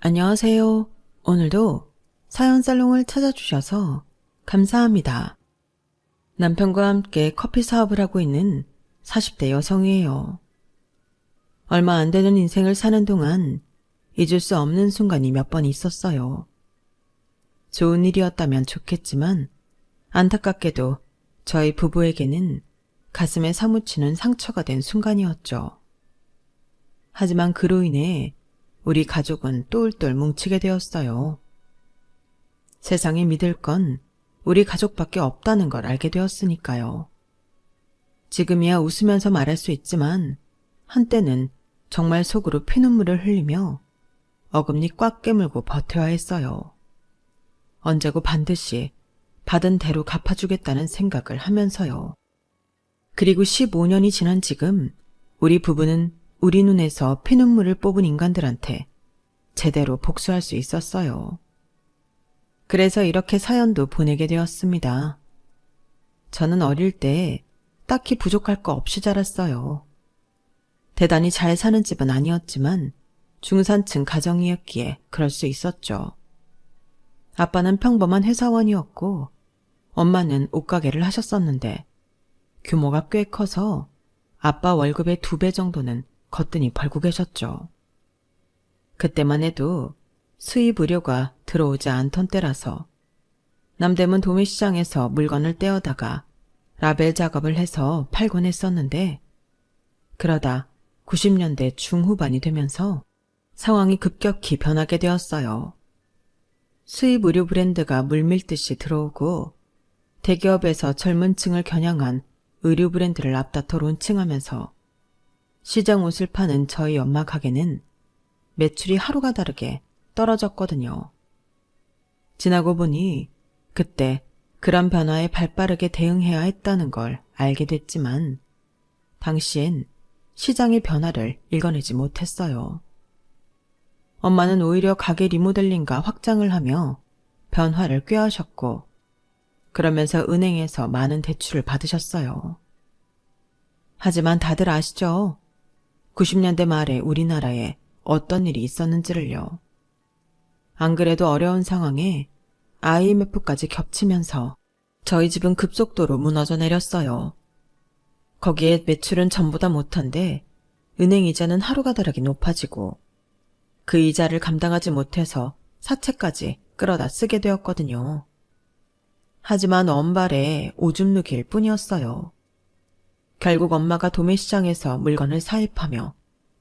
안녕하세요. 오늘도 사연 살롱을 찾아주셔서 감사합니다. 남편과 함께 커피 사업을 하고 있는 40대 여성이에요. 얼마 안 되는 인생을 사는 동안 잊을 수 없는 순간이 몇 번 있었어요. 좋은 일이었다면 좋겠지만 안타깝게도 저희 부부에게는 가슴에 사무치는 상처가 된 순간이었죠. 하지만 그로 인해 우리 가족은 똘똘 뭉치게 되었어요. 세상에 믿을 건 우리 가족밖에 없다는 걸 알게 되었으니까요. 지금이야 웃으면서 말할 수 있지만 한때는 정말 속으로 피눈물을 흘리며 어금니 꽉 깨물고 버텨야 했어요. 언제고 반드시 받은 대로 갚아주겠다는 생각을 하면서요. 그리고 15년이 지난 지금 우리 부부는 우리 눈에서 피눈물을 뽑은 인간들한테 제대로 복수할 수 있었어요. 그래서 이렇게 사연도 보내게 되었습니다. 저는 어릴 때 딱히 부족할 거 없이 자랐어요. 대단히 잘 사는 집은 아니었지만 중산층 가정이었기에 그럴 수 있었죠. 아빠는 평범한 회사원이었고 엄마는 옷가게를 하셨었는데 규모가 꽤 커서 아빠 월급의 2배 정도는 거뜬히 벌고 계셨죠. 그때만 해도 수입 의료가 들어오지 않던 때라서 남대문 도매시장에서 물건을 떼어다가 라벨 작업을 해서 팔곤 했었는데 그러다 90년대 중후반이 되면서 상황이 급격히 변하게 되었어요. 수입 의료 브랜드가 물밀듯이 들어오고 대기업에서 젊은 층을 겨냥한 의류 브랜드를 앞다퉈 론칭하면서 시장 옷을 파는 저희 엄마 가게는 매출이 하루가 다르게 떨어졌거든요. 지나고 보니 그때 그런 변화에 발빠르게 대응해야 했다는 걸 알게 됐지만 당시엔 시장의 변화를 읽어내지 못했어요. 엄마는 오히려 가게 리모델링과 확장을 하며 변화를 꾀하셨고 그러면서 은행에서 많은 대출을 받으셨어요. 하지만 다들 아시죠? 90년대 말에 우리나라에 어떤 일이 있었는지를요. 안 그래도 어려운 상황에 IMF까지 겹치면서 저희 집은 급속도로 무너져 내렸어요. 거기에 매출은 전보다 못한데 은행 이자는 하루가 다르게 높아지고 그 이자를 감당하지 못해서 사채까지 끌어다 쓰게 되었거든요. 하지만 엄발에 오줌 누기일 뿐이었어요. 결국 엄마가 도매시장에서 물건을 사입하며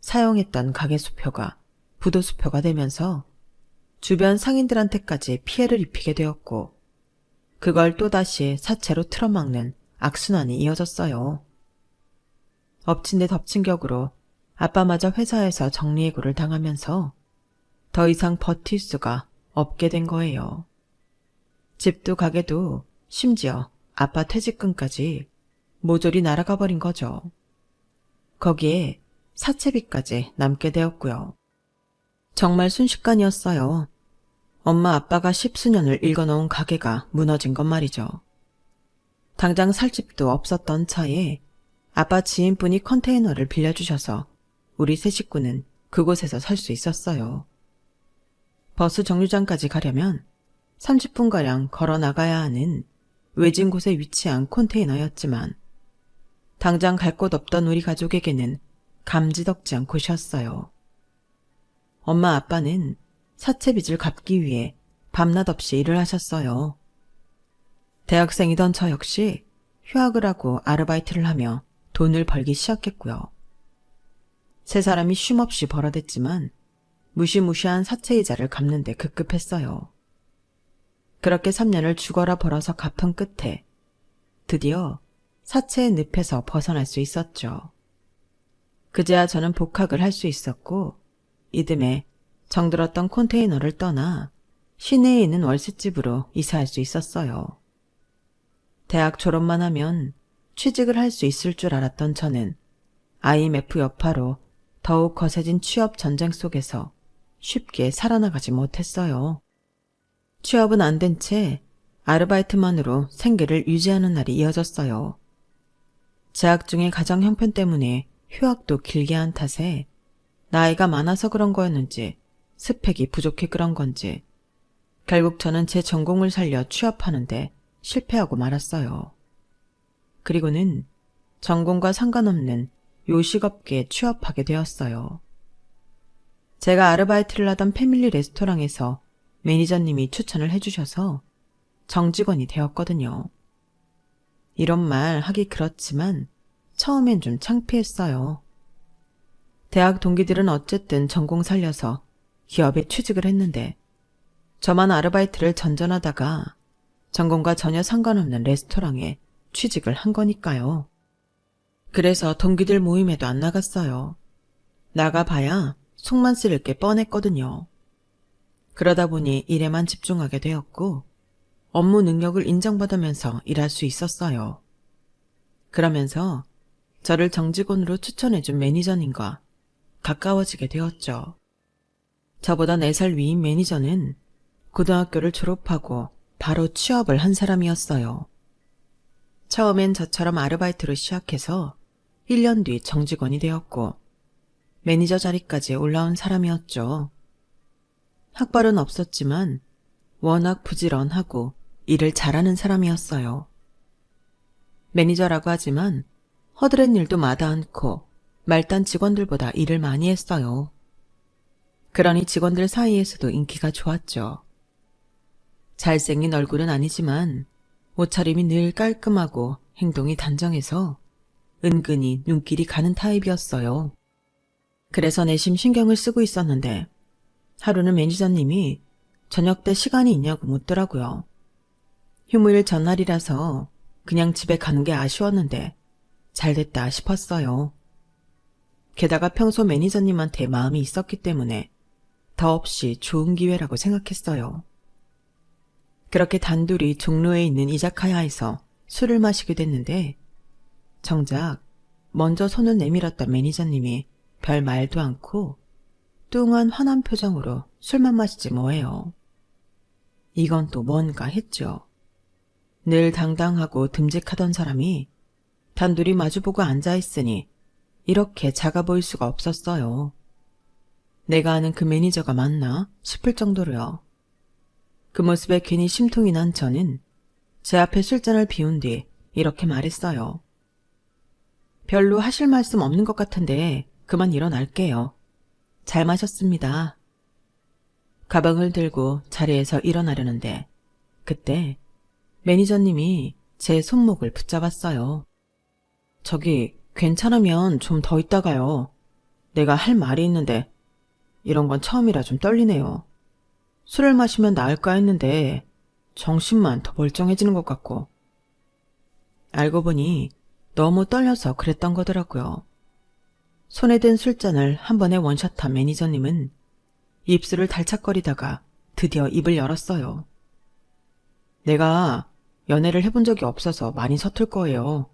사용했던 가게 수표가 부도 수표가 되면서 주변 상인들한테까지 피해를 입히게 되었고 그걸 또다시 사채로 틀어막는 악순환이 이어졌어요. 엎친 데 덮친 격으로 아빠마저 회사에서 정리해고를 당하면서 더 이상 버틸 수가 없게 된 거예요. 집도 가게도 심지어 아빠 퇴직금까지 모조리 날아가 버린 거죠. 거기에 사채비까지 남게 되었고요. 정말 순식간이었어요. 엄마 아빠가 10수년을 일궈놓은 가게가 무너진 것 말이죠. 당장 살 집도 없었던 차에 아빠 지인분이 컨테이너를 빌려주셔서 우리 세 식구는 그곳에서 살 수 있었어요. 버스 정류장까지 가려면 30분가량 걸어 나가야 하는 외진 곳에 위치한 컨테이너였지만 당장 갈 곳 없던 우리 가족에게는 감지덕지한 곳이었어요. 엄마 아빠는 사채빚을 갚기 위해 밤낮 없이 일을 하셨어요. 대학생이던 저 역시 휴학을 하고 아르바이트를 하며 돈을 벌기 시작했고요. 세 사람이 쉼없이 벌어댔지만 무시무시한 사채이자를 갚는 데 급급했어요. 그렇게 3년을 죽어라 벌어서 갚은 끝에 드디어 사채의 늪에서 벗어날 수 있었죠. 그제야 저는 복학을 할 수 있었고 이듬해 정들었던 컨테이너를 떠나 시내에 있는 월세집으로 이사할 수 있었어요. 대학 졸업만 하면 취직을 할 수 있을 줄 알았던 저는 IMF 여파로 더욱 거세진 취업 전쟁 속에서 쉽게 살아나가지 못했어요. 취업은 안 된 채 아르바이트만으로 생계를 유지하는 날이 이어졌어요. 재학 중의 가정 형편 때문에 휴학도 길게 한 탓에 나이가 많아서 그런 거였는지 스펙이 부족해 그런 건지 결국 저는 제 전공을 살려 취업하는데 실패하고 말았어요. 그리고는 전공과 상관없는 요식업계에 취업하게 되었어요. 제가 아르바이트를 하던 패밀리 레스토랑에서 매니저님이 추천을 해주셔서 정직원이 되었거든요. 이런 말 하기 그렇지만 처음엔 좀 창피했어요. 대학 동기들은 어쨌든 전공 살려서 기업에 취직을 했는데 저만 아르바이트를 전전하다가 전공과 전혀 상관없는 레스토랑에 취직을 한 거니까요. 그래서 동기들 모임에도 안 나갔어요. 나가봐야 속만 쓰릴 게 뻔했거든요. 그러다 보니 일에만 집중하게 되었고 업무 능력을 인정받으면서 일할 수 있었어요. 그러면서 저를 정직원으로 추천해준 매니저님과 가까워지게 되었죠. 저보다 4살 위인 매니저는 고등학교를 졸업하고 바로 취업을 한 사람이었어요. 처음엔 저처럼 아르바이트로 시작해서 1년 뒤 정직원이 되었고 매니저 자리까지 올라온 사람이었죠. 학벌은 없었지만 워낙 부지런하고 일을 잘하는 사람이었어요. 매니저라고 하지만 허드렛 일도 마다 않고 말단 직원들보다 일을 많이 했어요. 그러니 직원들 사이에서도 인기가 좋았죠. 잘생긴 얼굴은 아니지만 옷차림이 늘 깔끔하고 행동이 단정해서 은근히 눈길이 가는 타입이었어요. 그래서 내심 신경을 쓰고 있었는데 하루는 매니저님이 저녁 때 시간이 있냐고 묻더라고요. 휴무일 전날이라서 그냥 집에 가는 게 아쉬웠는데 잘됐다 싶었어요. 게다가 평소 매니저님한테 마음이 있었기 때문에 더없이 좋은 기회라고 생각했어요. 그렇게 단둘이 종로에 있는 이자카야에서 술을 마시게 됐는데 정작 먼저 손을 내밀었던 매니저님이 별 말도 않고 뚱한 환한 표정으로 술만 마시지 뭐예요. 이건 또 뭔가 했죠. 늘 당당하고 듬직하던 사람이 단둘이 마주보고 앉아있으니 이렇게 작아 보일 수가 없었어요. 내가 아는 그 매니저가 맞나 싶을 정도로요. 그 모습에 괜히 심통이 난 저는 제 앞에 술잔을 비운 뒤 이렇게 말했어요. 별로 하실 말씀 없는 것 같은데 그만 일어날게요. 잘 마셨습니다. 가방을 들고 자리에서 일어나려는데 그때 매니저님이 제 손목을 붙잡았어요. 저기 괜찮으면 좀 더 있다가요. 내가 할 말이 있는데 이런 건 처음이라 좀 떨리네요. 술을 마시면 나을까 했는데 정신만 더 멀쩡해지는 것 같고. 알고 보니 너무 떨려서 그랬던 거더라고요. 손에 든 술잔을 한 번에 원샷한 매니저님은 입술을 달착거리다가 드디어 입을 열었어요. 내가 연애를 해본 적이 없어서 많이 서툴 거예요.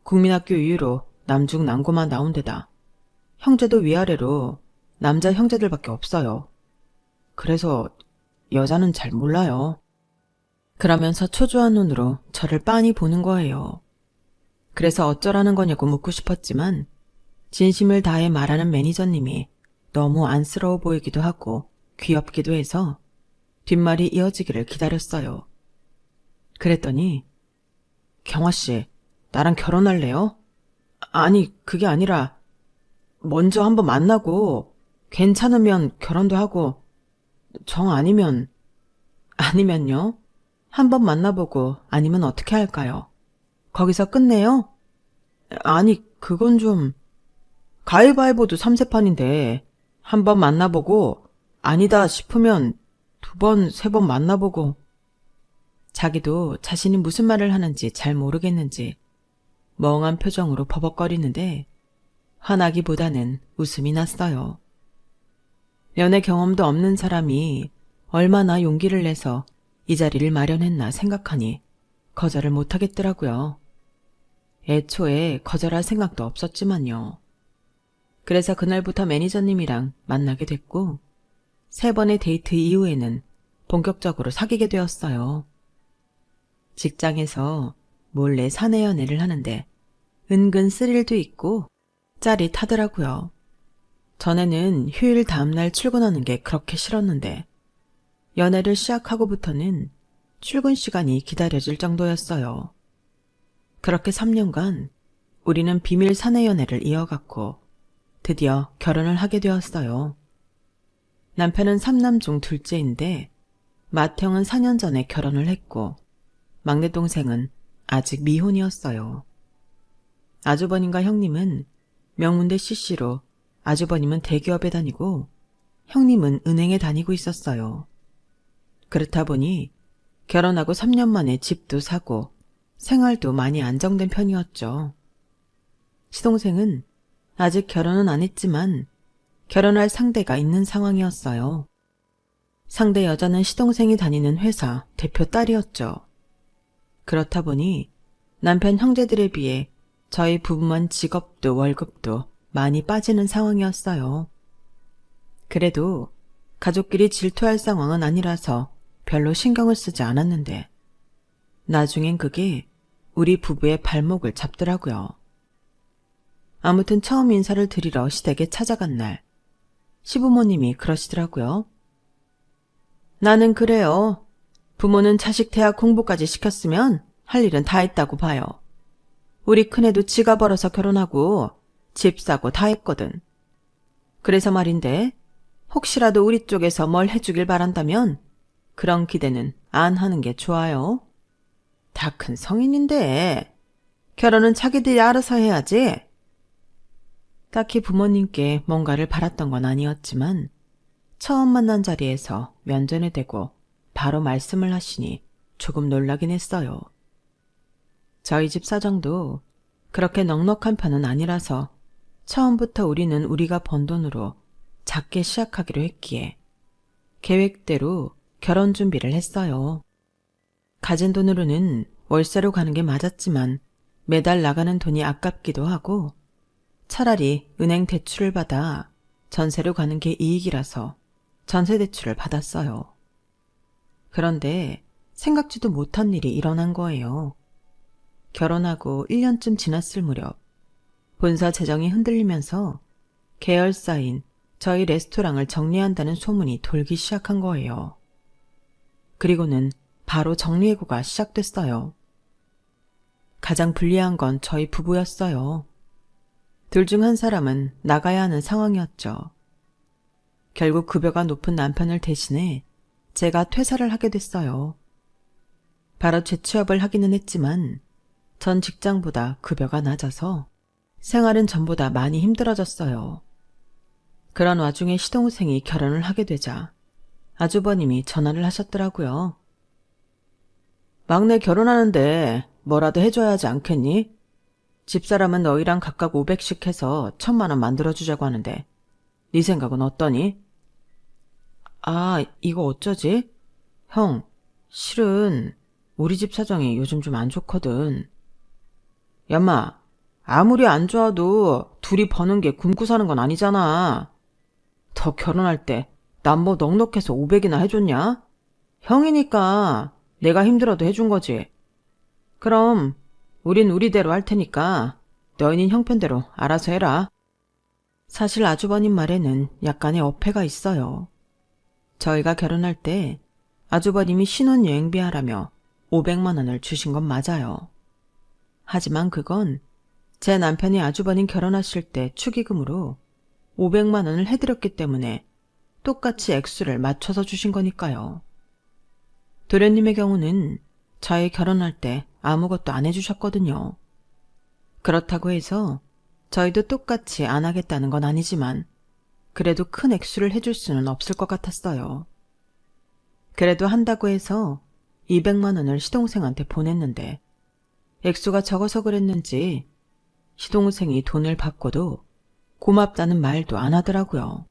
국민학교 이후로 남중 남고만 나온 데다 형제도 위아래로 남자 형제들밖에 없어요. 그래서 여자는 잘 몰라요. 그러면서 초조한 눈으로 저를 빤히 보는 거예요. 그래서 어쩌라는 거냐고 묻고 싶었지만 진심을 다해 말하는 매니저님이 너무 안쓰러워 보이기도 하고 귀엽기도 해서 뒷말이 이어지기를 기다렸어요. 그랬더니 경화씨, 나랑 결혼할래요? 아니, 그게 아니라 먼저 한번 만나고 괜찮으면 결혼도 하고 정 아니면요? 한번 만나보고 아니면 어떻게 할까요? 거기서 끝내요? 아니, 그건 좀 가위바위보도 3세판인데 한번 만나보고 아니다 싶으면 2번, 3번 만나보고. 자기도 자신이 무슨 말을 하는지 잘 모르겠는지 멍한 표정으로 버벅거리는데 화나기보다는 웃음이 났어요. 연애 경험도 없는 사람이 얼마나 용기를 내서 이 자리를 마련했나 생각하니 거절을 못하겠더라고요. 애초에 거절할 생각도 없었지만요. 그래서 그날부터 매니저님이랑 만나게 됐고 3번의 데이트 이후에는 본격적으로 사귀게 되었어요. 직장에서 몰래 사내 연애를 하는데 은근 스릴도 있고 짜릿하더라고요. 전에는 휴일 다음날 출근하는 게 그렇게 싫었는데 연애를 시작하고부터는 출근 시간이 기다려질 정도였어요. 그렇게 3년간 우리는 비밀 사내 연애를 이어갔고 드디어 결혼을 하게 되었어요. 남편은 3남 중 둘째인데 맏형은 4년 전에 결혼을 했고 막내 동생은 아직 미혼이었어요. 아주버님과 형님은 명문대 CC로 아주버님은 대기업에 다니고 형님은 은행에 다니고 있었어요. 그렇다 보니 결혼하고 3년 만에 집도 사고 생활도 많이 안정된 편이었죠. 시동생은 아직 결혼은 안 했지만 결혼할 상대가 있는 상황이었어요. 상대 여자는 시동생이 다니는 회사 대표 딸이었죠. 그렇다 보니 남편 형제들에 비해 저희 부부만 직업도 월급도 많이 빠지는 상황이었어요. 그래도 가족끼리 질투할 상황은 아니라서 별로 신경을 쓰지 않았는데 나중엔 그게 우리 부부의 발목을 잡더라고요. 아무튼 처음 인사를 드리러 시댁에 찾아간 날 시부모님이 그러시더라고요. 나는 그래요. 부모는 자식 대학 공부까지 시켰으면 할 일은 다 했다고 봐요. 우리 큰애도 지가 벌어서 결혼하고 집 사고 다 했거든. 그래서 말인데 혹시라도 우리 쪽에서 뭘 해주길 바란다면 그런 기대는 안 하는 게 좋아요. 다 큰 성인인데 결혼은 자기들이 알아서 해야지. 딱히 부모님께 뭔가를 바랐던 건 아니었지만 처음 만난 자리에서 면전에 대고 바로 말씀을 하시니 조금 놀라긴 했어요. 저희 집 사정도 그렇게 넉넉한 편은 아니라서 처음부터 우리는 우리가 번 돈으로 작게 시작하기로 했기에 계획대로 결혼 준비를 했어요. 가진 돈으로는 월세로 가는 게 맞았지만 매달 나가는 돈이 아깝기도 하고 차라리 은행 대출을 받아 전세로 가는 게 이익이라서 전세 대출을 받았어요. 그런데 생각지도 못한 일이 일어난 거예요. 결혼하고 1년쯤 지났을 무렵 본사 재정이 흔들리면서 계열사인 저희 레스토랑을 정리한다는 소문이 돌기 시작한 거예요. 그리고는 바로 정리해고가 시작됐어요. 가장 불리한 건 저희 부부였어요. 둘 중 한 사람은 나가야 하는 상황이었죠. 결국 급여가 높은 남편을 대신해 제가 퇴사를 하게 됐어요. 바로 재취업을 하기는 했지만 전 직장보다 급여가 낮아서 생활은 전보다 많이 힘들어졌어요. 그런 와중에 시동생이 결혼을 하게 되자 아주버님이 전화를 하셨더라고요. 막내 결혼하는데 뭐라도 해줘야 하지 않겠니? 집사람은 너희랑 각각 500씩 해서 1,000만 원 만들어주자고 하는데 네 생각은 어떠니? 아, 이거 어쩌지? 형, 실은 우리 집 사정이 요즘 좀 안 좋거든. 야마, 아무리 안 좋아도 둘이 버는 게 굶고 사는 건 아니잖아. 더 결혼할 때 난 뭐 넉넉해서 500이나 해줬냐? 형이니까 내가 힘들어도 해준 거지. 그럼 우린 우리대로 할 테니까 너희는 형편대로 알아서 해라. 사실 아주버님 말에는 약간의 어폐가 있어요. 저희가 결혼할 때 아주버님이 신혼여행비 하라며 500만 원을 주신 건 맞아요. 하지만 그건 제 남편이 아주버님 결혼하실 때 축의금으로 500만 원을 해드렸기 때문에 똑같이 액수를 맞춰서 주신 거니까요. 도련님의 경우는 저희 결혼할 때 아무것도 안 해주셨거든요. 그렇다고 해서 저희도 똑같이 안 하겠다는 건 아니지만 그래도 큰 액수를 해줄 수는 없을 것 같았어요. 그래도 한다고 해서 200만 원을 시동생한테 보냈는데 액수가 적어서 그랬는지 시동생이 돈을 받고도 고맙다는 말도 안 하더라고요.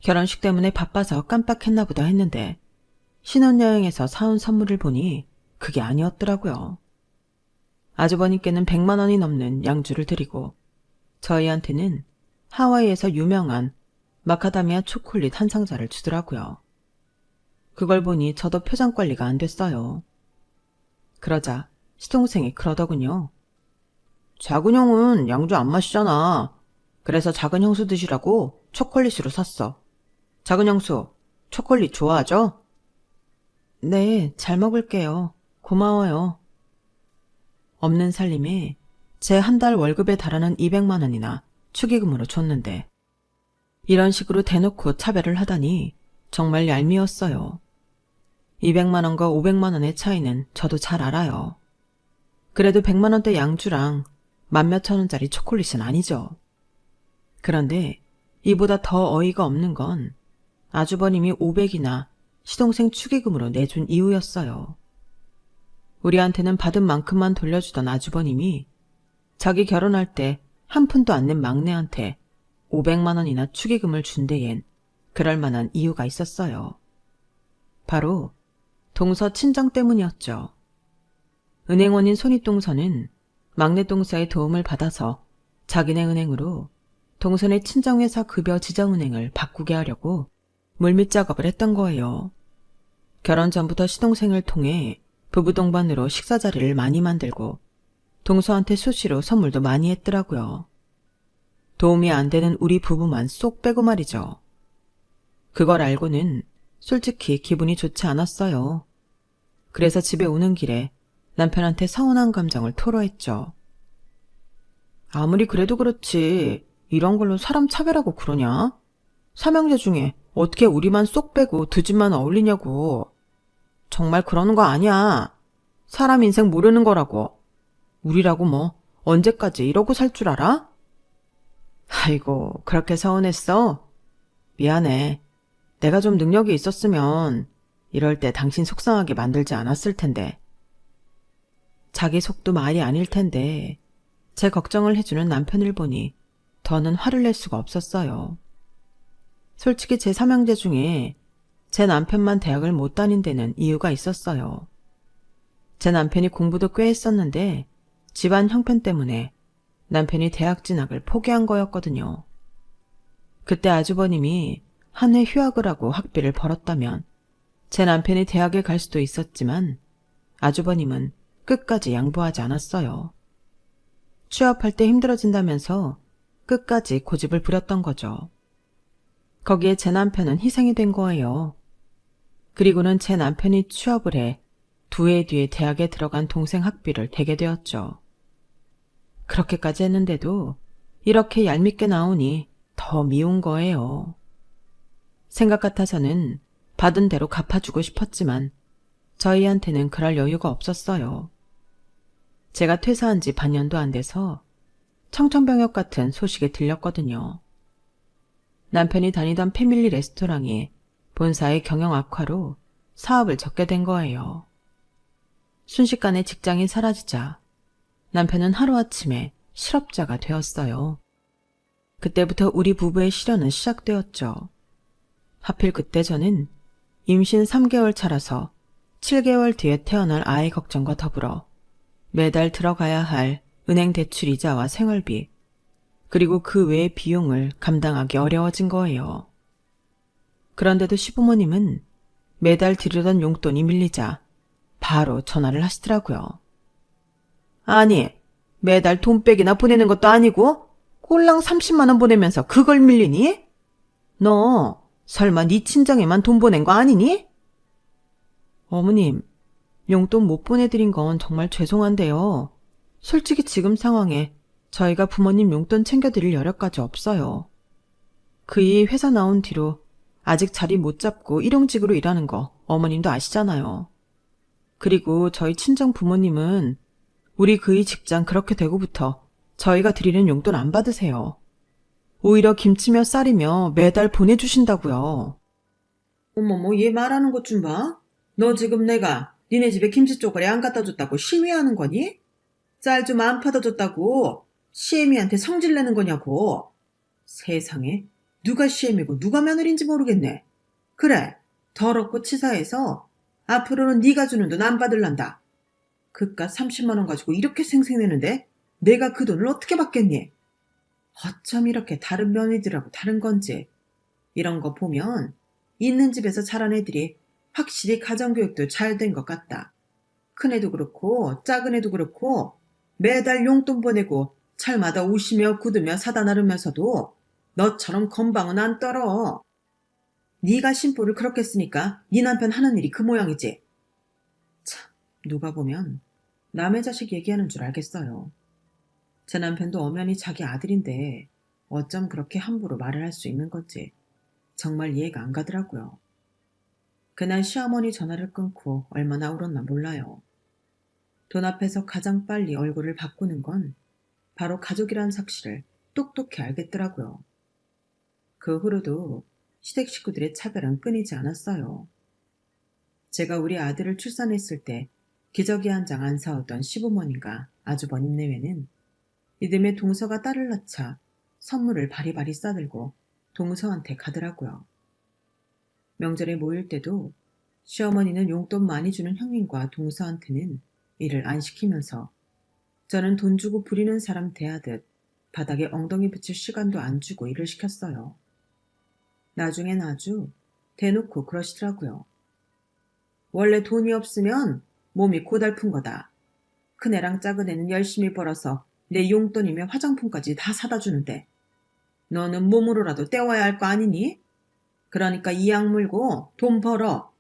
결혼식 때문에 바빠서 깜빡했나 보다 했는데 신혼여행에서 사온 선물을 보니 그게 아니었더라고요. 아주버님께는 100만 원이 넘는 양주를 드리고 저희한테는 하와이에서 유명한 마카다미아 초콜릿 한 상자를 주더라고요. 그걸 보니 저도 표정 관리가 안 됐어요. 그러자 시동생이 그러더군요. 작은 형은 양주 안 마시잖아. 그래서 작은 형수 드시라고 초콜릿으로 샀어. 작은 형수, 초콜릿 좋아하죠? 네, 잘 먹을게요. 고마워요. 없는 살림에 제 한 달 월급에 달하는 200만 원이나 축의금으로 줬는데 이런 식으로 대놓고 차별을 하다니 정말 얄미웠어요. 200만 원과 500만 원의 차이는 저도 잘 알아요. 그래도 100만 원대 양주랑 만 몇천 원짜리 초콜릿은 아니죠. 그런데 이보다 더 어이가 없는 건 아주버님이 500이나 시동생 축의금으로 내준 이유였어요. 우리한테는 받은 만큼만 돌려주던 아주버님이 자기 결혼할 때 한 푼도 안 낸 막내한테 500만 원이나 축의금을 준 데엔 그럴 만한 이유가 있었어요. 바로 동서 친정 때문이었죠. 은행원인 손윗동서는 막내 동서의 도움을 받아서 자기네 은행으로 동선의 친정회사 급여 지정은행을 바꾸게 하려고 물밑 작업을 했던 거예요. 결혼 전부터 시동생을 통해 부부 동반으로 식사 자리를 많이 만들고 동서한테 수시로 선물도 많이 했더라고요. 도움이 안 되는 우리 부부만 쏙 빼고 말이죠. 그걸 알고는 솔직히 기분이 좋지 않았어요. 그래서 집에 오는 길에 남편한테 서운한 감정을 토로했죠. 아무리 그래도 그렇지 이런 걸로 사람 차별하고 그러냐? 삼형제 중에 어떻게 우리만 쏙 빼고 두 집만 어울리냐고. 정말 그러는 거 아니야. 사람 인생 모르는 거라고. 우리라고 뭐 언제까지 이러고 살 줄 알아? 아이고, 그렇게 서운했어? 미안해. 내가 좀 능력이 있었으면 이럴 때 당신 속상하게 만들지 않았을 텐데. 자기 속도 말이 아닐 텐데 제 걱정을 해주는 남편을 보니 더는 화를 낼 수가 없었어요. 솔직히 제 삼형제 중에 제 남편만 대학을 못 다닌 데는 이유가 있었어요. 제 남편이 공부도 꽤 했었는데 집안 형편 때문에 남편이 대학 진학을 포기한 거였거든요. 그때 아주버님이 한 해 휴학을 하고 학비를 벌었다면 제 남편이 대학에 갈 수도 있었지만 아주버님은 끝까지 양보하지 않았어요. 취업할 때 힘들어진다면서 끝까지 고집을 부렸던 거죠. 거기에 제 남편은 희생이 된 거예요. 그리고는 제 남편이 취업을 해 두 해 뒤에 대학에 들어간 동생 학비를 대게 되었죠. 그렇게까지 했는데도 이렇게 얄밉게 나오니 더 미운 거예요. 생각 같아서는 받은 대로 갚아주고 싶었지만 저희한테는 그럴 여유가 없었어요. 제가 퇴사한 지 반년도 안 돼서 청천벽력 같은 소식이 들렸거든요. 남편이 다니던 패밀리 레스토랑이 본사의 경영 악화로 사업을 접게 된 거예요. 순식간에 직장이 사라지자 남편은 하루아침에 실업자가 되었어요. 그때부터 우리 부부의 시련은 시작되었죠. 하필 그때 저는 임신 3개월 차라서 7개월 뒤에 태어날 아이 걱정과 더불어 매달 들어가야 할 은행 대출 이자와 생활비, 그리고 그 외의 비용을 감당하기 어려워진 거예요. 그런데도 시부모님은 매달 드리던 용돈이 밀리자 바로 전화를 하시더라고요. 아니, 매달 돈백이나 보내는 것도 아니고 꼴랑 30만 원 보내면서 그걸 밀리니? 너 설마 네 친정에만 돈 보낸 거 아니니? 어머님, 용돈 못 보내드린 건 정말 죄송한데요. 솔직히 지금 상황에 저희가 부모님 용돈 챙겨드릴 여력까지 없어요. 그이 회사 나온 뒤로 아직 자리 못 잡고 일용직으로 일하는 거 어머님도 아시잖아요. 그리고 저희 친정 부모님은 우리 그이 직장 그렇게 되고부터 저희가 드리는 용돈 안 받으세요. 오히려 김치며 쌀이며 매달 보내주신다고요. 어머머, 얘 말하는 것 좀 봐. 너 지금 내가 니네 집에 김치 쪼가리 안 갖다 줬다고 시위하는 거니? 쌀 좀 안 파다 줬다고 시애미한테 성질내는 거냐고. 세상에, 누가 시애미고 누가 며느리인지 모르겠네. 그래, 더럽고 치사해서 앞으로는 네가 주는 돈 안 받을란다. 그깟 30만 원 가지고 이렇게 생색내는데 내가 그 돈을 어떻게 받겠니? 어쩜 이렇게 다른 며느리들하고 다른 건지. 이런 거 보면 있는 집에서 자란 애들이 확실히 가정교육도 잘 된 것 같다. 큰애도 그렇고 작은 애도 그렇고 매달 용돈 보내고 철마다 옷이며 구두며 사다 나르면서도 너처럼 건방은 안 떨어. 네가 심보를 그렇게 쓰니까 네 남편 하는 일이 그 모양이지. 참, 누가 보면 남의 자식 얘기하는 줄 알겠어요. 제 남편도 엄연히 자기 아들인데 어쩜 그렇게 함부로 말을 할 수 있는 건지 정말 이해가 안 가더라고요. 그날 시어머니 전화를 끊고 얼마나 울었나 몰라요. 돈 앞에서 가장 빨리 얼굴을 바꾸는 건 바로 가족이란 사실을 똑똑히 알겠더라고요. 그 후로도 시댁 식구들의 차별은 끊이지 않았어요. 제가 우리 아들을 출산했을 때 기저귀 한 장 안 사오던 시부모님과 아주버님 내외는 이듬해 동서가 딸을 낳자 선물을 바리바리 싸들고 동서한테 가더라고요. 명절에 모일 때도 시어머니는 용돈 많이 주는 형님과 동서한테는 일을 안 시키면서 저는 돈 주고 부리는 사람 대하듯 바닥에 엉덩이 붙일 시간도 안 주고 일을 시켰어요. 나중엔 아주 대놓고 그러시더라고요. 원래 돈이 없으면 몸이 고달픈 거다. 큰애랑 작은애는 열심히 벌어서 내 용돈이며 화장품까지 다 사다 주는데 너는 몸으로라도 때워야 할 거 아니니? 그러니까 이 약 물고 돈 벌어.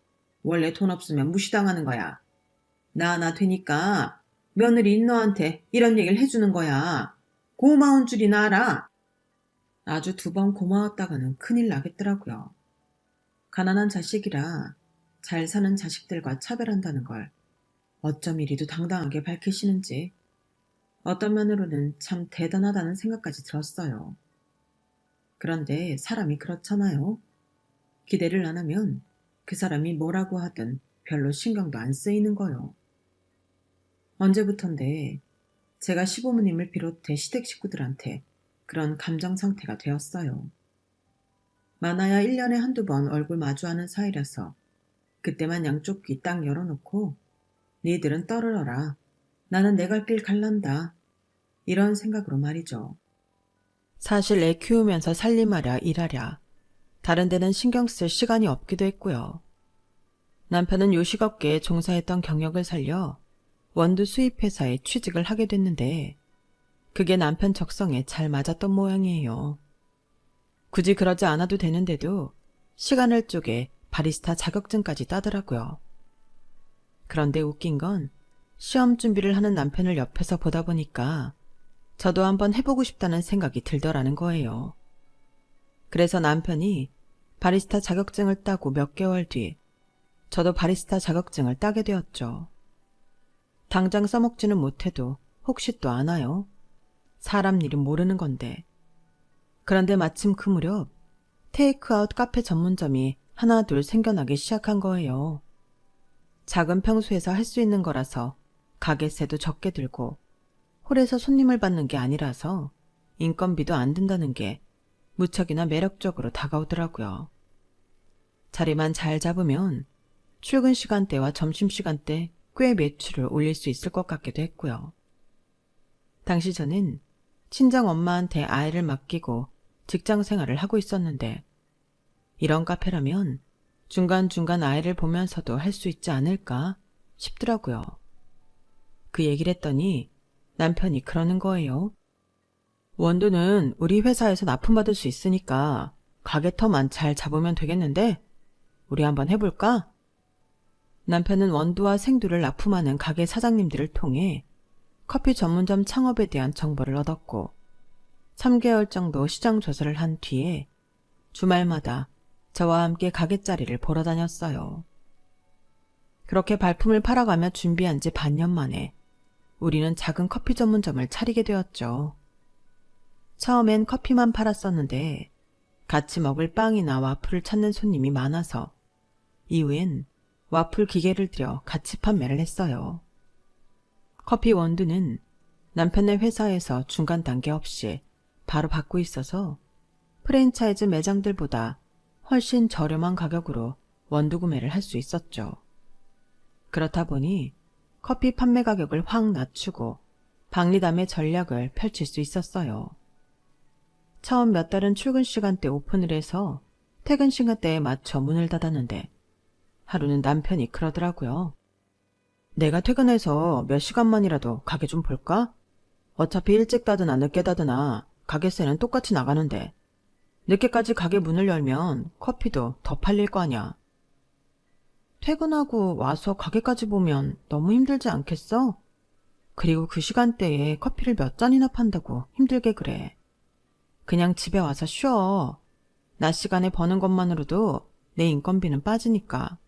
원래 돈 없으면 무시당하는 거야. 나 되니까 며느리인 너한테 이런 얘기를 해주는 거야. 고마운 줄이나 알아. 아주 2번 고마웠다가는 큰일 나겠더라고요. 가난한 자식이라 잘 사는 자식들과 차별한다는 걸 어쩜 이리도 당당하게 밝히시는지 어떤 면으로는 참 대단하다는 생각까지 들었어요. 그런데 사람이 그렇잖아요. 기대를 안 하면 그 사람이 뭐라고 하든 별로 신경도 안 쓰이는 거요. 언제부턴데 제가 시부모님을 비롯해 시댁 식구들한테 그런 감정 상태가 되었어요. 많아야 1년에 한두 번 얼굴 마주하는 사이라서 그때만 양쪽 귀 딱 열어놓고 니들은 떨어져라. 나는 내 갈 길 갈란다. 이런 생각으로 말이죠. 사실 애 키우면서 살림하랴 일하랴 다른 데는 신경 쓸 시간이 없기도 했고요. 남편은 요식업계에 종사했던 경력을 살려 원두 수입회사에 취직을 하게 됐는데 그게 남편 적성에 잘 맞았던 모양이에요. 굳이 그러지 않아도 되는데도 시간을 쪼개 바리스타 자격증까지 따더라고요. 그런데 웃긴 건 시험 준비를 하는 남편을 옆에서 보다 보니까 저도 한번 해보고 싶다는 생각이 들더라는 거예요. 그래서 남편이 바리스타 자격증을 따고 몇 개월 뒤 저도 바리스타 자격증을 따게 되었죠. 당장 써먹지는 못해도 혹시 또 아나요? 사람 일은 모르는 건데. 그런데 마침 그 무렵 테이크아웃 카페 전문점이 하나 둘 생겨나기 시작한 거예요. 작은 평수에서 할 수 있는 거라서 가게세도 적게 들고 홀에서 손님을 받는 게 아니라서 인건비도 안 든다는 게 무척이나 매력적으로 다가오더라고요. 자리만 잘 잡으면 출근 시간대와 점심시간대 꽤 매출을 올릴 수 있을 것 같기도 했고요. 당시 저는 친정 엄마한테 아이를 맡기고 직장 생활을 하고 있었는데 이런 카페라면 중간중간 아이를 보면서도 할 수 있지 않을까 싶더라고요. 그 얘기를 했더니 남편이 그러는 거예요. 원두는 우리 회사에서 납품받을 수 있으니까 가게터만 잘 잡으면 되겠는데 우리 한번 해볼까? 남편은 원두와 생두를 납품하는 가게 사장님들을 통해 커피 전문점 창업에 대한 정보를 얻었고 3개월 정도 시장 조사를 한 뒤에 주말마다 저와 함께 가게 자리를 보러 다녔어요. 그렇게 발품을 팔아가며 준비한 지 반년 만에 우리는 작은 커피 전문점을 차리게 되었죠. 처음엔 커피만 팔았었는데 같이 먹을 빵이나 와플을 찾는 손님이 많아서 이후엔 와플 기계를 들여 같이 판매를 했어요. 커피 원두는 남편의 회사에서 중간 단계 없이 바로 받고 있어서 프랜차이즈 매장들보다 훨씬 저렴한 가격으로 원두 구매를 할 수 있었죠. 그렇다 보니 커피 판매 가격을 확 낮추고 박리담의 전략을 펼칠 수 있었어요. 처음 몇 달은 출근 시간대 오픈을 해서 퇴근 시간대에 맞춰 문을 닫았는데 하루는 남편이 그러더라고요. 내가 퇴근해서 몇 시간만이라도 가게 좀 볼까? 어차피 일찍 닫으나 늦게 닫으나 가게세는 똑같이 나가는데 늦게까지 가게 문을 열면 커피도 더 팔릴 거 아냐. 퇴근하고 와서 가게까지 보면 너무 힘들지 않겠어? 그리고 그 시간대에 커피를 몇 잔이나 판다고 힘들게 그래. 그냥 집에 와서 쉬어. 낮 시간에 버는 것만으로도 내 인건비는 빠지니까.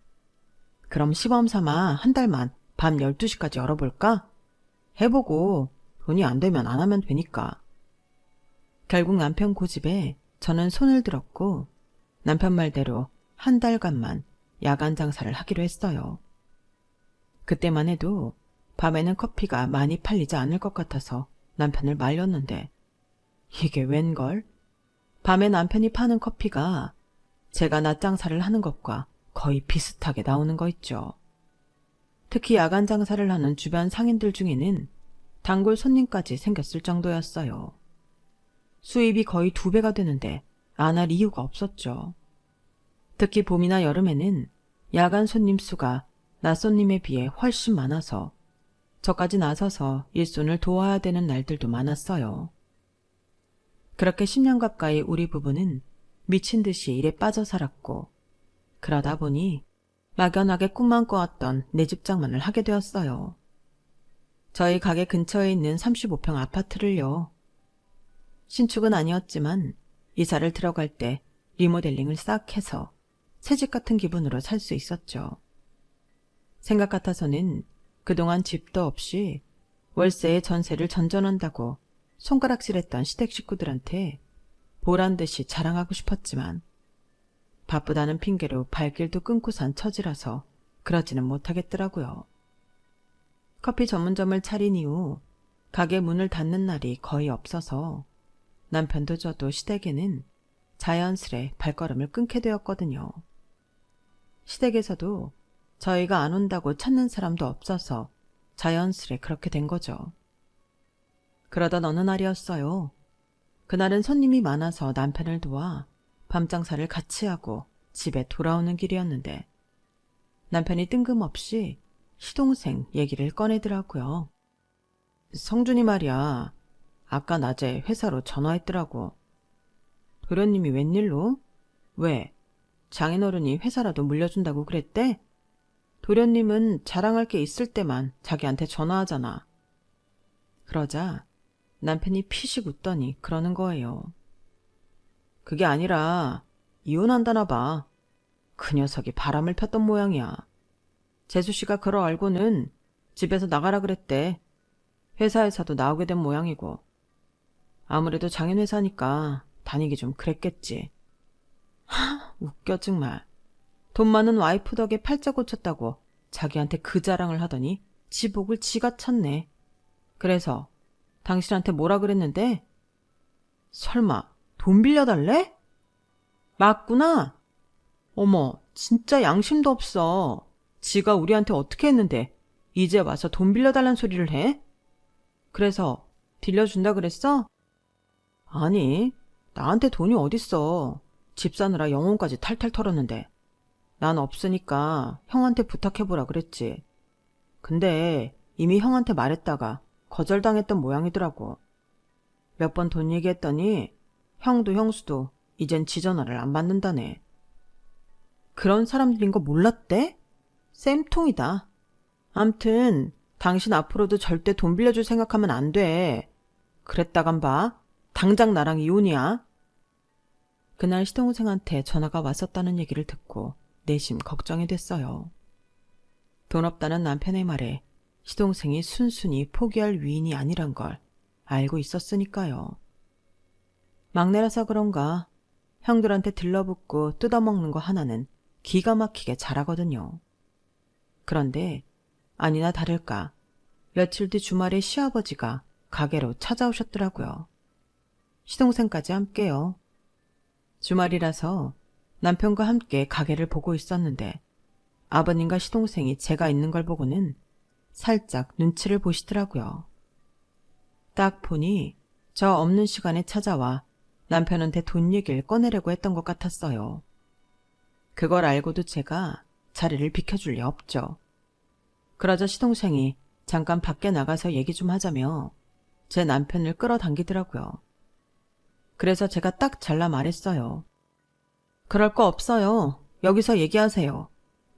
그럼 시범 삼아 한 달만 밤 12시까지 열어볼까? 해보고 돈이 안 되면 안 하면 되니까. 결국 남편 고집에 저는 손을 들었고 남편 말대로 한 달간만 야간 장사를 하기로 했어요. 그때만 해도 밤에는 커피가 많이 팔리지 않을 것 같아서 남편을 말렸는데 이게 웬걸? 밤에 남편이 파는 커피가 제가 낮 장사를 하는 것과 거의 비슷하게 나오는 거 있죠. 특히 야간 장사를 하는 주변 상인들 중에는 단골 손님까지 생겼을 정도였어요. 수입이 거의 2배가 되는데 안 할 이유가 없었죠. 특히 봄이나 여름에는 야간 손님 수가 낮 손님에 비해 훨씬 많아서 저까지 나서서 일손을 도와야 되는 날들도 많았어요. 그렇게 10년 가까이 우리 부부는 미친 듯이 일에 빠져 살았고 그러다 보니 막연하게 꿈만 꿔왔던 내 집 장만을 하게 되었어요. 저희 가게 근처에 있는 35평 아파트를요. 신축은 아니었지만 이사를 들어갈 때 리모델링을 싹 해서 새집 같은 기분으로 살 수 있었죠. 생각 같아서는 그동안 집도 없이 월세에 전세를 전전한다고 손가락질했던 시댁 식구들한테 보란듯이 자랑하고 싶었지만 바쁘다는 핑계로 발길도 끊고 산 처지라서 그러지는 못하겠더라고요. 커피 전문점을 차린 이후 가게 문을 닫는 날이 거의 없어서 남편도 저도 시댁에는 자연스레 발걸음을 끊게 되었거든요. 시댁에서도 저희가 안 온다고 찾는 사람도 없어서 자연스레 그렇게 된 거죠. 그러던 어느 날이었어요. 그날은 손님이 많아서 남편을 도와 밤 장사를 같이 하고 집에 돌아오는 길이었는데 남편이 뜬금없이 시동생 얘기를 꺼내더라고요. 성준이 말이야. 아까 낮에 회사로 전화했더라고. 도련님이 웬일로? 왜? 장인어른이 회사라도 물려준다고 그랬대? 도련님은 자랑할 게 있을 때만 자기한테 전화하잖아. 그러자 남편이 피식 웃더니 그러는 거예요. 그게 아니라 이혼한다나 봐. 그 녀석이 바람을 폈던 모양이야. 재수씨가 그러 알고는 집에서 나가라 그랬대. 회사에서도 나오게 된 모양이고. 아무래도 장인회사니까 다니기 좀 그랬겠지. 웃겨 정말. 돈 많은 와이프 덕에 팔자 고쳤다고 자기한테 그 자랑을 하더니 지 복을 지가 쳤네. 그래서 당신한테 뭐라 그랬는데? 설마 돈 빌려달래? 맞구나. 어머, 진짜 양심도 없어. 지가 우리한테 어떻게 했는데 이제 와서 돈 빌려달란 소리를 해? 그래서 빌려준다 그랬어? 아니, 나한테 돈이 어딨어. 집 사느라 영혼까지 탈탈 털었는데. 난 없으니까 형한테 부탁해보라 그랬지. 근데 이미 형한테 말했다가 거절당했던 모양이더라고. 몇 번 돈 얘기했더니 형도 형수도 이젠 지 전화를 안 받는다네. 그런 사람들인 거 몰랐대? 쌤통이다. 암튼 당신 앞으로도 절대 돈 빌려줄 생각하면 안 돼. 그랬다간 봐. 당장 나랑 이혼이야. 그날 시동생한테 전화가 왔었다는 얘기를 듣고 내심 걱정이 됐어요. 돈 없다는 남편의 말에 시동생이 순순히 포기할 위인이 아니란 걸 알고 있었으니까요. 막내라서 그런가 형들한테 들러붙고 뜯어먹는 거 하나는 기가 막히게 잘하거든요. 그런데 아니나 다를까 며칠 뒤 주말에 시아버지가 가게로 찾아오셨더라고요. 시동생까지 함께요. 주말이라서 남편과 함께 가게를 보고 있었는데 아버님과 시동생이 제가 있는 걸 보고는 살짝 눈치를 보시더라고요. 딱 보니 저 없는 시간에 찾아와 남편한테 돈 얘기를 꺼내려고 했던 것 같았어요. 그걸 알고도 제가 자리를 비켜줄 리 없죠. 그러자 시동생이 잠깐 밖에 나가서 얘기 좀 하자며 제 남편을 끌어당기더라고요. 그래서 제가 딱 잘라 말했어요. 그럴 거 없어요. 여기서 얘기하세요.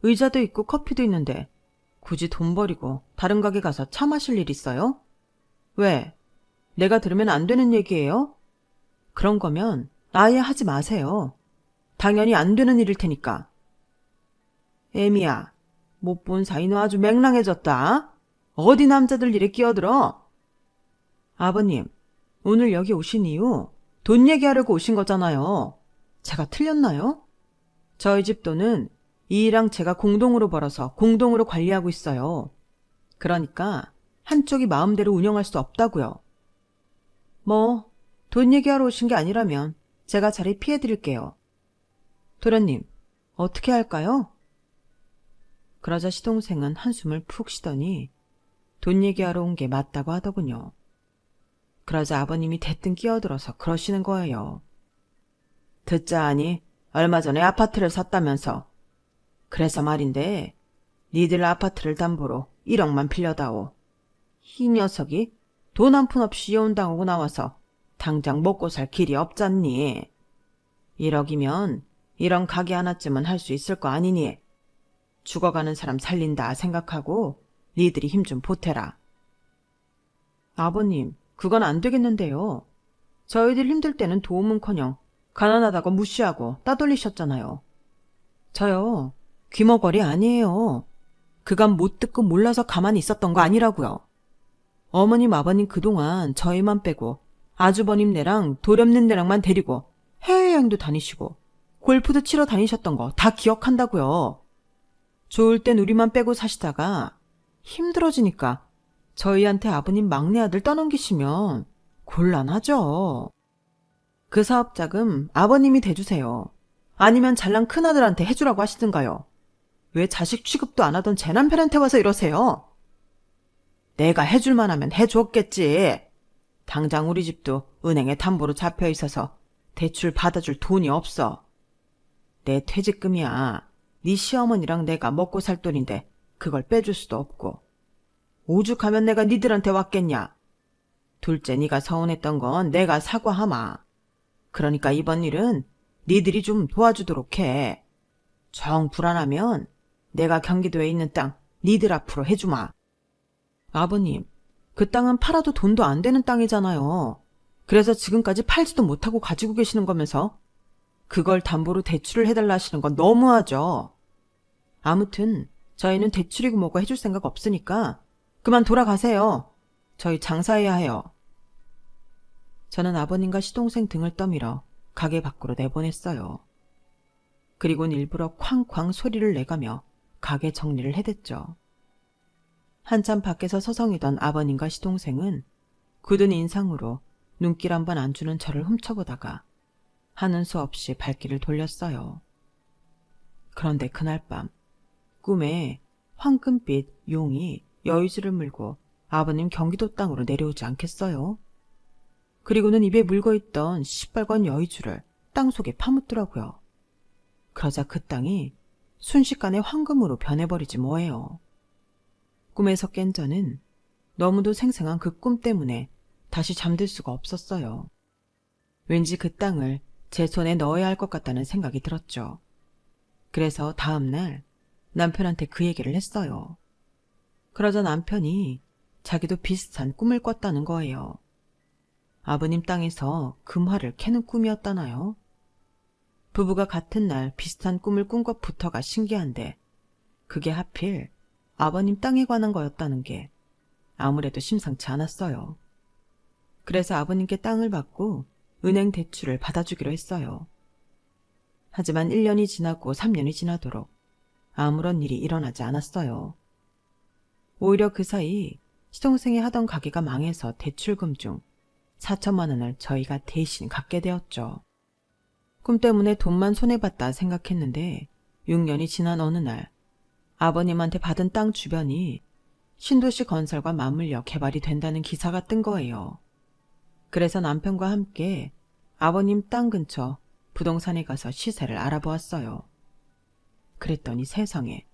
의자도 있고 커피도 있는데 굳이 돈 버리고 다른 가게 가서 차 마실 일 있어요? 왜? 내가 들으면 안 되는 얘기예요? 그런 거면 아예 하지 마세요. 당연히 안 되는 일일 테니까. 애미야, 못 본 사이 너 아주 맹랑해졌다. 어디 남자들 일에 끼어들어? 아버님, 오늘 여기 오신 이유 돈 얘기하려고 오신 거잖아요. 제가 틀렸나요? 저희 집 돈은 이랑 제가 공동으로 벌어서 공동으로 관리하고 있어요. 그러니까 한쪽이 마음대로 운영할 수 없다고요. 뭐, 돈 얘기하러 오신 게 아니라면 제가 자리 피해드릴게요. 도련님, 어떻게 할까요? 그러자 시동생은 한숨을 푹 쉬더니 돈 얘기하러 온 게 맞다고 하더군요. 그러자 아버님이 대뜸 끼어들어서 그러시는 거예요. 듣자 하니 얼마 전에 아파트를 샀다면서. 그래서 말인데 니들 아파트를 담보로 1억만 빌려다오. 이 녀석이 돈 한 푼 없이 이혼당하고 나와서 당장 먹고 살 길이 없잖니. 1억이면 이런 가게 하나쯤은 할 수 있을 거 아니니. 죽어가는 사람 살린다 생각하고 니들이 힘 좀 보태라. 아버님, 그건 안 되겠는데요. 저희들 힘들 때는 도움은커녕 가난하다고 무시하고 따돌리셨잖아요. 저요, 귀머거리 아니에요. 그간 못 듣고 몰라서 가만히 있었던 거 아니라고요. 어머님 아버님 그동안 저희만 빼고 아주버님네랑 도련님네랑만 데리고 해외여행도 다니시고 골프도 치러 다니셨던 거 다 기억한다고요. 좋을 땐 우리만 빼고 사시다가 힘들어지니까 저희한테 아버님 막내 아들 떠넘기시면 곤란하죠. 그 사업자금 아버님이 대주세요. 아니면 잘난 큰아들한테 해주라고 하시든가요. 왜 자식 취급도 안 하던 제 남편한테 와서 이러세요? 내가 해줄만 하면 해줬겠지. 당장 우리 집도 은행에 담보로 잡혀 있어서 대출 받아줄 돈이 없어. 내 퇴직금이야. 네 시어머니랑 내가 먹고 살 돈인데 그걸 빼줄 수도 없고. 오죽하면 내가 니들한테 왔겠냐. 둘째 네가 서운했던 건 내가 사과하마. 그러니까 이번 일은 니들이 좀 도와주도록 해. 정 불안하면 내가 경기도에 있는 땅 니들 앞으로 해주마. 아버님, 그 땅은 팔아도 돈도 안 되는 땅이잖아요. 그래서 지금까지 팔지도 못하고 가지고 계시는 거면서 그걸 담보로 대출을 해달라 하시는 건 너무하죠. 아무튼 저희는 대출이고 뭐고 해줄 생각 없으니까 그만 돌아가세요. 저희 장사해야 해요. 저는 아버님과 시동생 등을 떠밀어 가게 밖으로 내보냈어요. 그리곤 일부러 쾅쾅 소리를 내가며 가게 정리를 해댔죠. 한참 밖에서 서성이던 아버님과 시동생은 굳은 인상으로 눈길 한번 안 주는 저를 훔쳐보다가 하는 수 없이 발길을 돌렸어요. 그런데 그날 밤 꿈에 황금빛 용이 여의주를 물고 아버님 경기도 땅으로 내려오지 않겠어요? 그리고는 입에 물고있던 시뻘건 여의주를 땅속에 파묻더라고요. 그러자 그 땅이 순식간에 황금으로 변해버리지 뭐예요. 꿈에서 깬 저는 너무도 생생한 그 꿈 때문에 다시 잠들 수가 없었어요. 왠지 그 땅을 제 손에 넣어야 할 것 같다는 생각이 들었죠. 그래서 다음 날 남편한테 그 얘기를 했어요. 그러자 남편이 자기도 비슷한 꿈을 꿨다는 거예요. 아버님 땅에서 금화를 캐는 꿈이었다나요? 부부가 같은 날 비슷한 꿈을 꾼 것부터가 신기한데 그게 하필 아버님 땅에 관한 거였다는 게 아무래도 심상치 않았어요. 그래서 아버님께 땅을 받고 은행 대출을 받아주기로 했어요. 하지만 1년이 지나고 3년이 지나도록 아무런 일이 일어나지 않았어요. 오히려 그 사이 시동생이 하던 가게가 망해서 대출금 중 4천만 원을 저희가 대신 갚게 되었죠. 꿈 때문에 돈만 손해봤다 생각했는데 6년이 지난 어느 날 아버님한테 받은 땅 주변이 신도시 건설과 맞물려 개발이 된다는 기사가 뜬 거예요. 그래서 남편과 함께 아버님 땅 근처 부동산에 가서 시세를 알아보았어요. 그랬더니 세상에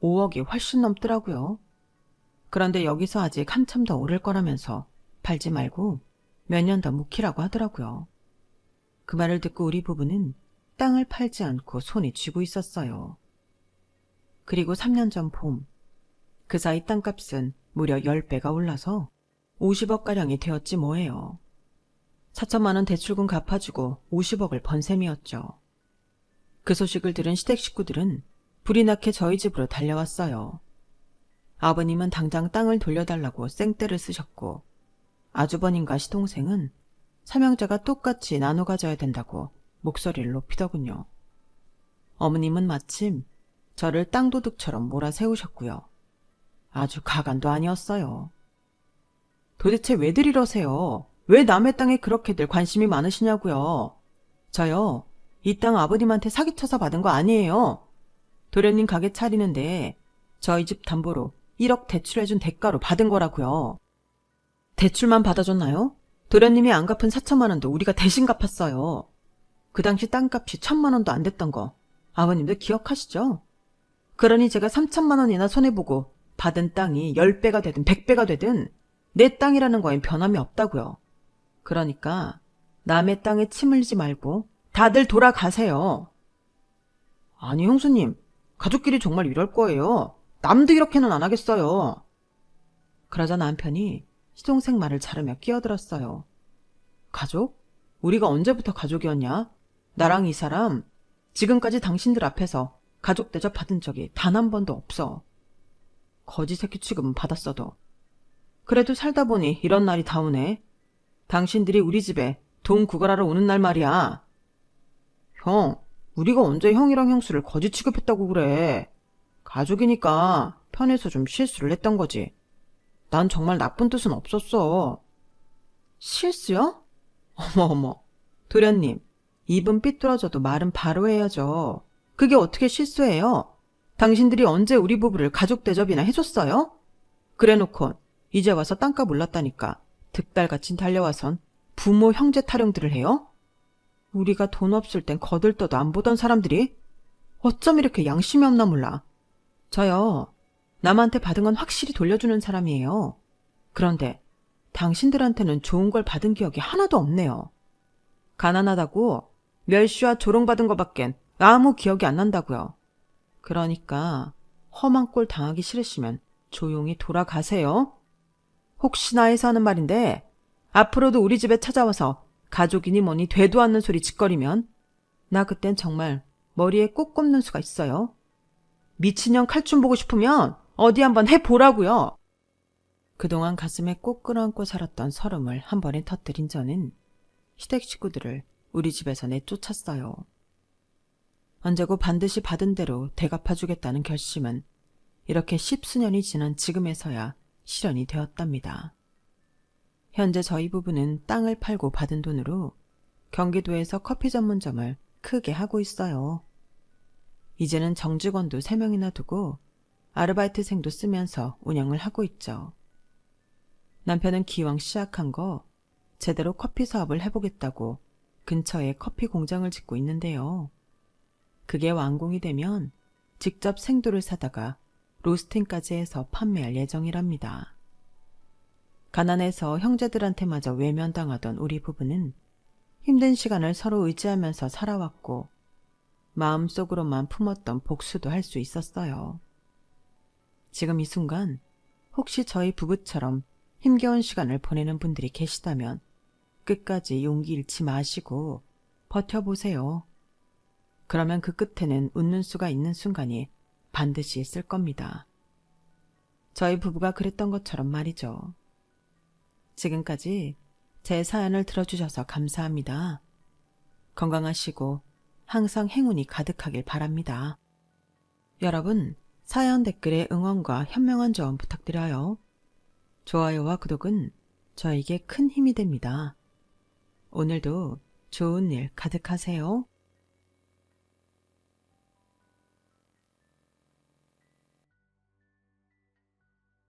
5억이 훨씬 넘더라고요. 그런데 여기서 아직 한참 더 오를 거라면서 팔지 말고 몇 년 더 묵히라고 하더라고요. 그 말을 듣고 우리 부부는 땅을 팔지 않고 손에 쥐고 있었어요. 그리고 3년 전 봄, 그 사이 땅값은 무려 10배가 올라서 50억가량이 되었지 뭐예요. 4천만 원 대출금 갚아주고 50억을 번 셈이었죠. 그 소식을 들은 시댁 식구들은 불이 나게 저희 집으로 달려왔어요. 아버님은 당장 땅을 돌려달라고 생떼를 쓰셨고, 아주버님과 시동생은 삼형제가 똑같이 나눠 가져야 된다고 목소리를 높이더군요. 어머님은 마침 저를 땅도둑처럼 몰아세우셨고요. 아주 가관도 아니었어요. 도대체 왜들 이러세요? 왜 남의 땅에 그렇게들 관심이 많으시냐고요? 저요, 이 땅 아버님한테 사기쳐서 받은 거 아니에요. 도련님 가게 차리는데 저희 집 담보로 1억 대출해준 대가로 받은 거라고요. 대출만 받아줬나요? 도련님이 안 갚은 4천만 원도 우리가 대신 갚았어요. 그 당시 땅값이 1,000만 원도 안 됐던 거 아버님도 기억하시죠? 그러니 제가 3천만 원이나 손해보고 받은 땅이 10배가 되든 100배가 되든 내 땅이라는 거엔 변함이 없다고요. 그러니까 남의 땅에 침 흘리지 말고 다들 돌아가세요. 아니 형수님, 가족끼리 정말 이럴 거예요. 남도 이렇게는 안 하겠어요. 그러자 남편이 시동생 말을 자르며 끼어들었어요. 가족? 우리가 언제부터 가족이었냐? 나랑 이 사람 지금까지 당신들 앞에서 가족 대접 받은 적이 단 한 번도 없어. 거지 새끼 취급은 받았어도. 그래도 살다 보니 이런 날이 다 오네. 당신들이 우리 집에 돈 구걸하러 오는 날 말이야. 형, 우리가 언제 형이랑 형수를 거지 취급했다고 그래. 가족이니까 편해서 좀 실수를 했던 거지. 난 정말 나쁜 뜻은 없었어. 실수요? 어머. 도련님, 입은 삐뚤어져도 말은 바로 해야죠. 그게 어떻게 실수예요? 당신들이 언제 우리 부부를 가족 대접이나 해줬어요? 그래놓고 이제 와서 땅값 올랐다니까 득달같이 달려와선 부모 형제 타령들을 해요? 우리가 돈 없을 땐 거들떠도 안 보던 사람들이 어쩜 이렇게 양심이 없나 몰라. 저요, 남한테 받은 건 확실히 돌려주는 사람이에요. 그런데 당신들한테는 좋은 걸 받은 기억이 하나도 없네요. 가난하다고 멸시와 조롱받은 거밖엔 아무 기억이 안 난다고요. 그러니까 험한 꼴 당하기 싫으시면 조용히 돌아가세요. 혹시나 해서 하는 말인데 앞으로도 우리 집에 찾아와서 가족이니 뭐니 되도 않는 소리 짓거리면 나 그땐 정말 머리에 꼭 꼽는 수가 있어요. 미친년 칼춤 보고 싶으면 어디 한번 해보라고요. 그동안 가슴에 꼭 끌어안고 살았던 서름을 한 번에 터뜨린 저는 시댁 식구들을 우리 집에서 내쫓았어요. 언제고 반드시 받은 대로 대갚아주겠다는 결심은 이렇게 10수년이 지난 지금에서야 실현이 되었답니다. 현재 저희 부부는 땅을 팔고 받은 돈으로 경기도에서 커피 전문점을 크게 하고 있어요. 이제는 정직원도 3명이나 두고 아르바이트생도 쓰면서 운영을 하고 있죠. 남편은 기왕 시작한 거 제대로 커피 사업을 해보겠다고 근처에 커피 공장을 짓고 있는데요. 그게 완공이 되면 직접 생두를 사다가 로스팅까지 해서 판매할 예정이랍니다. 가난해서 형제들한테마저 외면당하던 우리 부부는 힘든 시간을 서로 의지하면서 살아왔고 마음속으로만 품었던 복수도 할 수 있었어요. 지금 이 순간 혹시 저희 부부처럼 힘겨운 시간을 보내는 분들이 계시다면 끝까지 용기 잃지 마시고 버텨보세요. 그러면 그 끝에는 웃는 수가 있는 순간이 반드시 있을 겁니다. 저희 부부가 그랬던 것처럼 말이죠. 지금까지 제 사연을 들어주셔서 감사합니다. 건강하시고 항상 행운이 가득하길 바랍니다. 여러분, 사연 댓글에 응원과 현명한 조언 부탁드려요. 좋아요와 구독은 저에게 큰 힘이 됩니다. 오늘도 좋은 일 가득하세요.